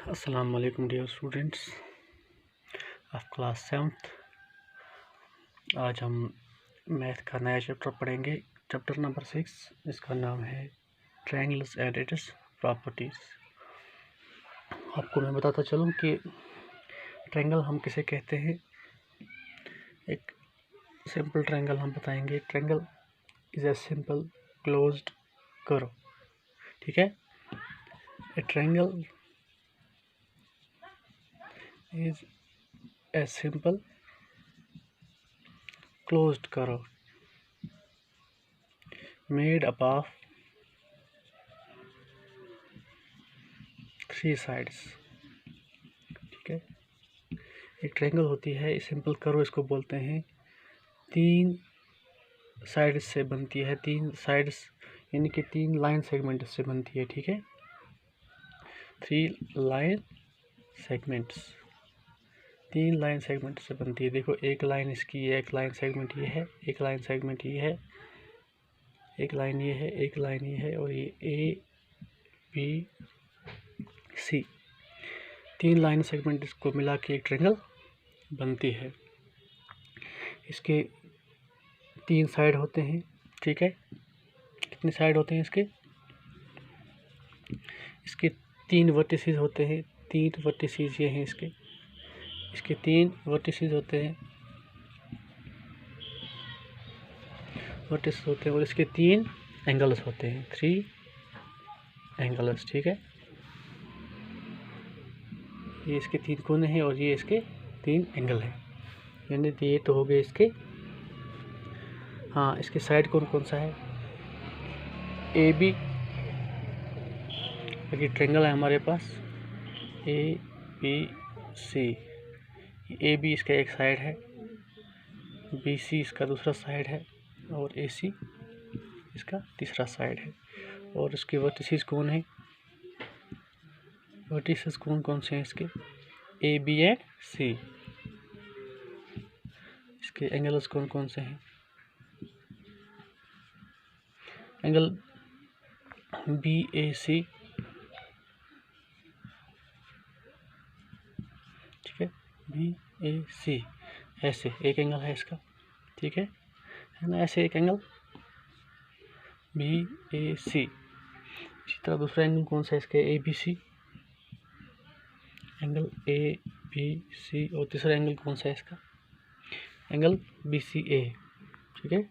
अस्सलाम वालेकुम dear students of class 7th। आज हम मैथ का नया चैप्टर पढ़ेंगे, चैप्टर नंबर 6। इसका नाम है ट्रायंगल्स एंड इट्स प्रॉपर्टीज़। आपको मैं बताता चलूँ कि ट्रायंगल हम किसे कहते हैं। एक सिंपल ट्रायंगल हम बताएंगे। Triangle is a simple closed curve, ठीक है। ए triangle is a simple closed curve made up of three sides, ठीक है। एक ट्रायंगल होती है सिंपल कर्व, इसको बोलते हैं। तीन साइड्स से बनती है, तीन साइड्स यानी कि तीन लाइन सेगमेंट से बनती है, ठीक है। 3 लाइन सेगमेंट्स, तीन लाइन सेगमेंट से बनती है। देखो, एक लाइन इसकी, एक लाइन सेगमेंट ये है, एक लाइन सेगमेंट ये है, एक लाइन ये है, एक लाइन ये है, और ये ए बी सी, तीन लाइन सेगमेंट इसको मिला के एक ट्रायंगल बनती है। इसके तीन साइड होते हैं, ठीक है। कितने साइड होते हैं इसके? इसके तीन वर्टिसेस होते हैं, तीन वर्टिसेस ये हैं इसके तीन वर्टिसेस होते हैं, और इसके तीन एंगल्स होते हैं, 3 एंगल्स, ठीक है। ये इसके तीन कोने हैं और ये इसके तीन एंगल हैं, यानी ये तो हो गए इसके। हाँ, इसके साइड कौन कौन सा है? ए बी, ये ट्रायंगल है हमारे पास ए बी सी। ए बी इसका एक साइड है, बी सी इसका दूसरा साइड है, और ए सी इसका तीसरा साइड है। और इसके वर्टिसेस कौन है? वर्टिसेस कौन कौन से हैं इसके? ए बी एंड सी। इसके एंगल्स कौन कौन से हैं? एंगल बी ए सी, ठीक है, बी ए सी, ऐसे एक एंगल है इसका, ठीक है ना। ऐसे एक एंगल बी ए सी। इसी तरह दूसरा एंगल कौन सा है इसके? A B C, angle A B C. और तीसरा एंगल कौन सा है इसका? एंगल बी सी ए, ठीक है,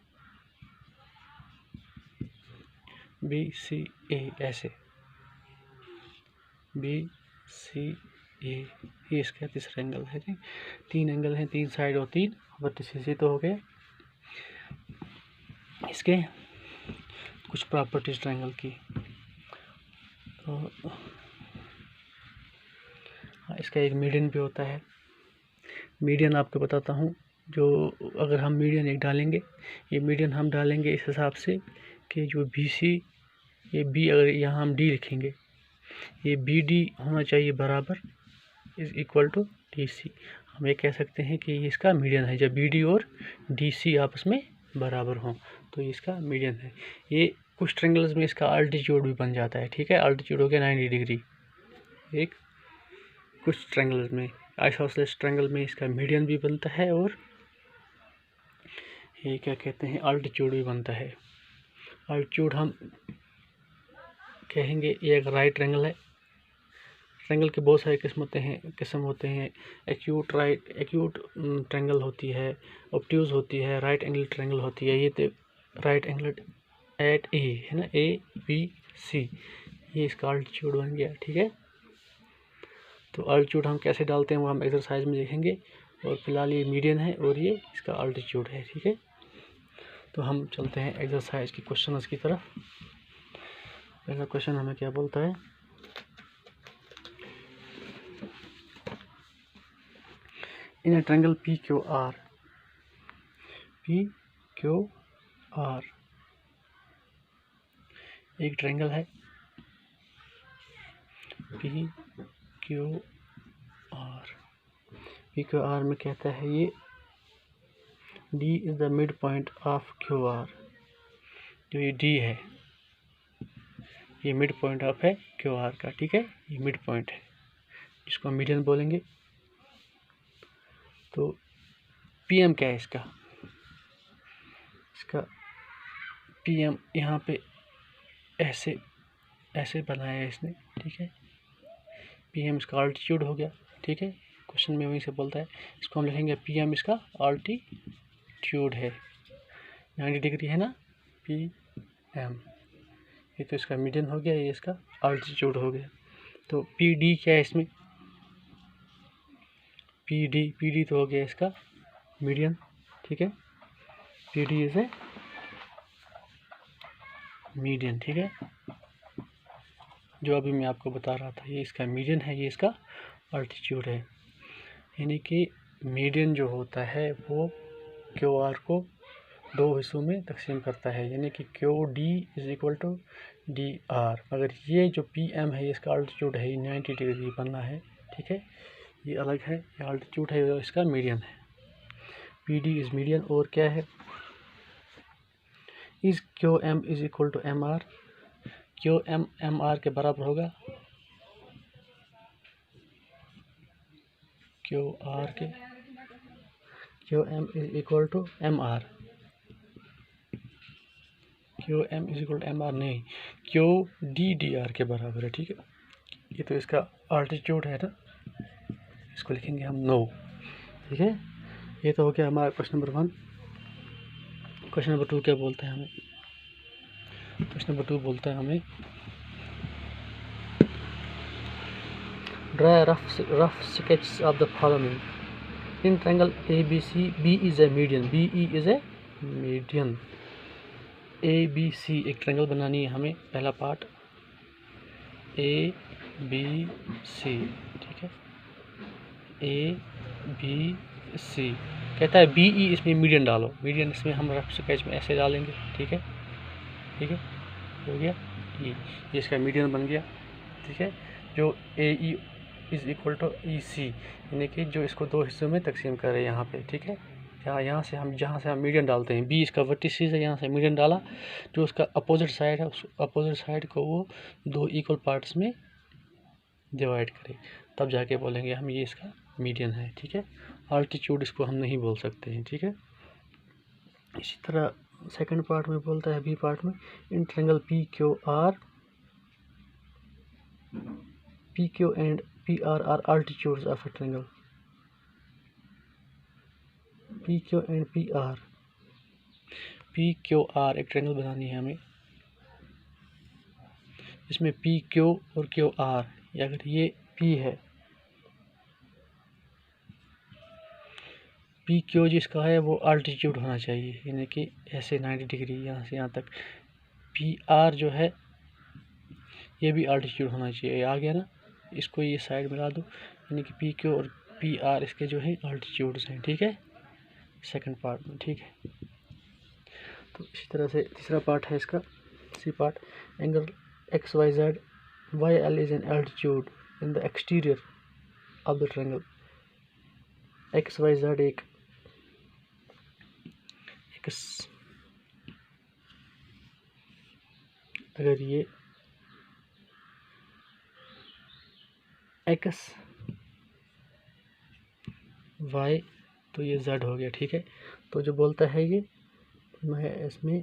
बी सी ए, ऐसे बी सी ए, ये इसका तीसरा एंगल है। तीन एंगल हैं, तीन साइड और तीन वर्टिसेस, ये तो हो गए इसके कुछ प्रॉपर्टीज ट्रायंगल की। तो इसका एक मीडियन भी होता है। मीडियन आपको बताता हूँ, जो अगर हम मीडियन एक डालेंगे, ये मीडियन हम डालेंगे इस हिसाब से कि जो बी सी, ये बी, अगर यहाँ हम डी लिखेंगे, ये बी डी होना चाहिए बराबर, is equal to D C. हम ये कह सकते हैं कि ये इसका मीडियन है, जब बी डी और डी सी आपस में बराबर हों तो ये इसका मीडियन है। ये कुछ ट्रायंगल्स में इसका अल्टीट्यूड भी बन जाता है, ठीक है। अल्टीट्यूड हो गया 90 डिग्री। एक कुछ ट्रायंगल्स में, आइसोसेलेस ट्रायंगल में इसका मीडियन भी बनता है, और ये क्या कहते हैं, अल्टीट्यूड भी बनता है। अल्टीट्यूड हम कहेंगे, ये एक राइट ट्रायंगल है। ट्रायंगल के बहुत सारे किस्म होते हैं। एक्यूट ट्रायंगल होती है, ऑब्ट्यूज होती है, राइट एंगल ट्रायंगल होती है। ये तो राइट एंगल एट ए है ना, ए बी सी, ये इसका अल्टीट्यूड बन गया, ठीक है। तो अल्टीट्यूड हम कैसे डालते हैं वो हम एक्सरसाइज में देखेंगे, और फिलहाल ये मीडियन है और ये इसका अल्टीट्यूड है, ठीक है। तो हम चलते हैं एक्सरसाइज की क्वेश्चन की तरफ। पहला क्वेश्चन हमें क्या बोलता है? In a triangle P Q R, एक ट्रायंगल है पी क्यू आर में कहता है ये D is the mid point of Q R. जो ये डी है, ये मिड पॉइंट ऑफ है क्यू आर का, ठीक है, ये मिड पॉइंट है। जिसको हम मीडियन बोलेंगे। तो PM क्या है इसका PM यहाँ पे ऐसे बनाया है इसने, ठीक है। PM इसका अल्टीट्यूड हो गया, ठीक है। क्वेश्चन में वहीं से बोलता है, इसको हम लिखेंगे PM इसका अल्टीट्यूड है, 90 डिग्री है ना PM। ये तो इसका मीडियन हो गया, ये इसका अल्टीट्यूड हो गया। तो PD क्या है इसमें, PD तो हो गया इसका मीडियन, ठीक है। PD इज ए मीडियन, ठीक है। जो अभी मैं आपको बता रहा था, ये इसका मीडियन है, ये इसका अल्टीट्यूड है। यानी कि मीडियन जो होता है वो QR को दो हिस्सों में तकसीम करता है, यानी कि QD is equal to DR। मगर ये जो PM है, इसका अल्टीट्यूड है 90 डिग्री बनना है, ठीक है। ये अलग है, ये अल्टीट्यूड है, इसका मीडियन है। PD is median. और क्या है, is QM is equal to MR। QM MR के बराबर होगा, QM is equal to MR। QM is equal to MR नहीं, QD DR के बराबर है, ठीक है। ये तो इसका अल्टीट्यूड है ना, इसको लिखेंगे हम 9, ठीक है। ये तो हो गया हमारा क्वेश्चन नंबर 1। क्वेश्चन नंबर 2 क्या बोलता है हमें, क्वेश्चन नंबर 2 बोलता है हमें draw rough sketch of the following in triangle ABC। B is a median, BE is a median. ABC एक ट्रायंगल बनानी है हमें, पहला पार्ट ABC, ठीक है। ABC कहता है BE इसमें मीडियन डालो, मीडियन इसमें हम रफ स्केच में ऐसे डालेंगे, ठीक है, ठीक है। हो गया, ये इसका मीडियन बन गया, ठीक है। जो AE is equal to EC, यानी कि जो इसको दो हिस्सों में तकसीम कर रहे हैं यहाँ पे, ठीक है। यहाँ से हम जहाँ से हम मीडियन डालते हैं, B इसका वर्टिसेस है, यहाँ से मीडियन डाला, जो उसका अपोजिट साइड है उस अपोजिट साइड को वो दो इक्वल पार्ट्स में डिवाइड करें, तब जाके बोलेंगे हम ये इसका मीडियन है, ठीक है। अल्टीट्यूड इसको हम नहीं बोल सकते हैं, ठीक है। इसी तरह सेकंड पार्ट में बोलता है, B पार्ट में, in triangle PQ and PR are altitudes of a triangle. PQ and PR, PQR एक ट्रायंगल बनानी है हमें, इसमें PQ और QR, अगर ये P है, PQ जिसका है वो अल्टीट्यूड होना चाहिए, यानी कि ऐसे 90 डिग्री यहाँ से यहाँ तक। PR जो है ये भी अल्टीट्यूड होना चाहिए, आ गया ना। इसको ये साइड मिला दो, यानी कि PQ और PR इसके जो है अल्टीट्यूड्स हैं, ठीक है, सेकंड पार्ट में, ठीक है। तो इसी तरह से तीसरा पार्ट है इसका, C part, angle XYZ YL is an altitude in the exterior of the triangle. XYZ एक अगर ये X Y तो ये Z हो गया, ठीक है। तो जो बोलता है ये है इसमें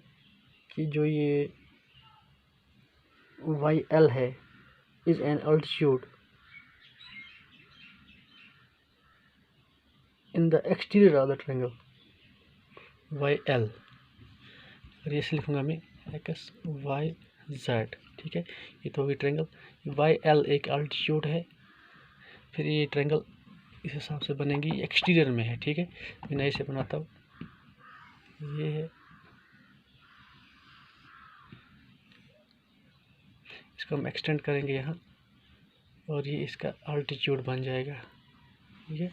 कि जो ये YL है is an altitude in the exterior of the triangle YL। और ये लिखूंगा मैं XYZ, ठीक है। ये तो होगी ट्रायंगल, YL एक अल्टीट्यूड है, फिर ये ट्रायंगल इस हिसाब से बनेगी, एक्सटीरियर में है, ठीक है। मैं नए से बनाता हूँ, ये है, इसको हम एक्सटेंड करेंगे यहाँ, और ये इसका अल्टीट्यूड बन जाएगा, ठीक है।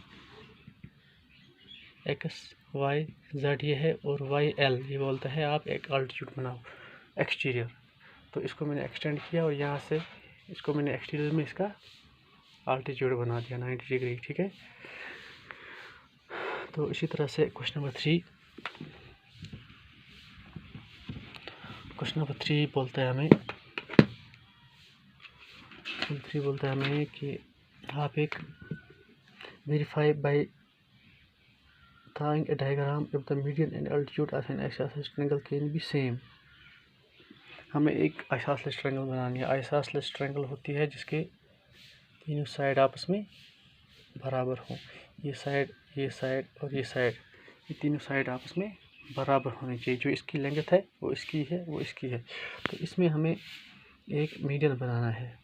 XYZ ये है, और YL ये बोलता है आप एक अल्टीट्यूड बनाओ एक्सटीरियर। तो इसको मैंने एक्सटेंड किया, और यहाँ से इसको मैंने एक्सटीरियर में इसका अल्टीट्यूड बना दिया 90 डिग्री, ठीक है। तो इसी तरह से क्वेश्चन नंबर 3 बोलता है हमें, कि आप एक verify by drawing a diagram if the median and altitude of an isosceles triangle can be same। हमें एक आइसोसेलेस ट्रायंगल बनानी है। आइसोसेलेस ट्रायंगल होती है जिसके तीनों साइड आपस में बराबर हों। ये साइड और ये साइड, ये तीनों साइड आपस में बराबर होनी चाहिए। जो इसकी लेंथ है वो इसकी है, वो इसकी है। तो इसमें हमें एक मीडियन बनाना है।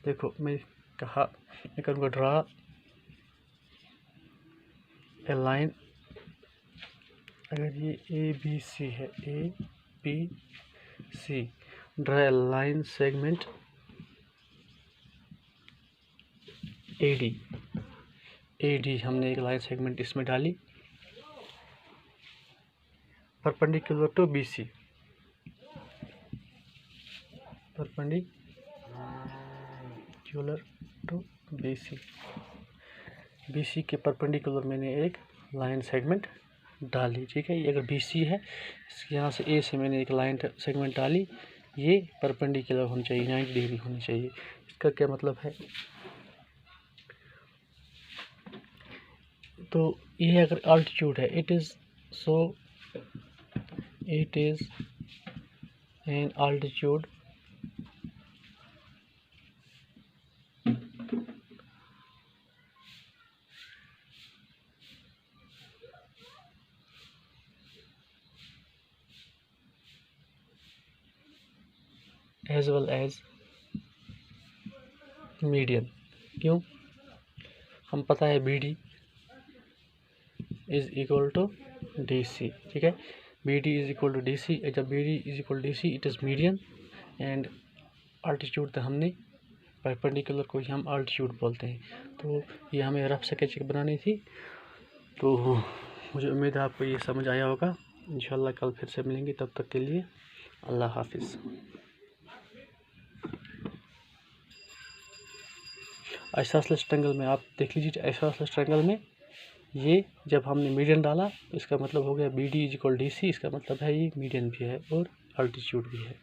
देखो मैं करूँगा ड्रा ए लाइन। अगर ये ए बी सी है, A B C, draw a line segment A D हमने एक लाइन सेगमेंट इसमें डाली perpendicular to B C, perpendicular to B C के परपेंडिकुलर मैंने एक लाइन सेगमेंट डाली। ठीक है, ये अगर बी सी है, यहाँ से ए से मैंने एक लाइन सेगमेंट डाली, ये परपेंडिकुलर होनी चाहिए, 90 डिग्री होनी चाहिए। इसका क्या मतलब है? तो ये अगर अल्टीट्यूड है, it is an altitude as well as median. क्यों? हम पता है B D is equal to D C. ठीक है, B D is equal to D C. जब B D is equal to D C, it is median and altitude तो हमने perpendicular को ही हम अल्टीट्यूड बोलते हैं। तो ये हमें रफ स्केच बनानी थी। तो मुझे उम्मीद है आपको ये समझ आया होगा। इंशाल्लाह कल फिर से मिलेंगे, तब तक के लिए अल्लाह हाफिज़। आइसोसेलेस ट्रायंगल में आप देख लीजिए, आइसोसेलेस ट्रायंगल में ये जब हमने मीडियन डाला तो इसका मतलब हो गया B D is equal D C. इसका मतलब है ये मीडियन भी है और अल्टीट्यूड भी है।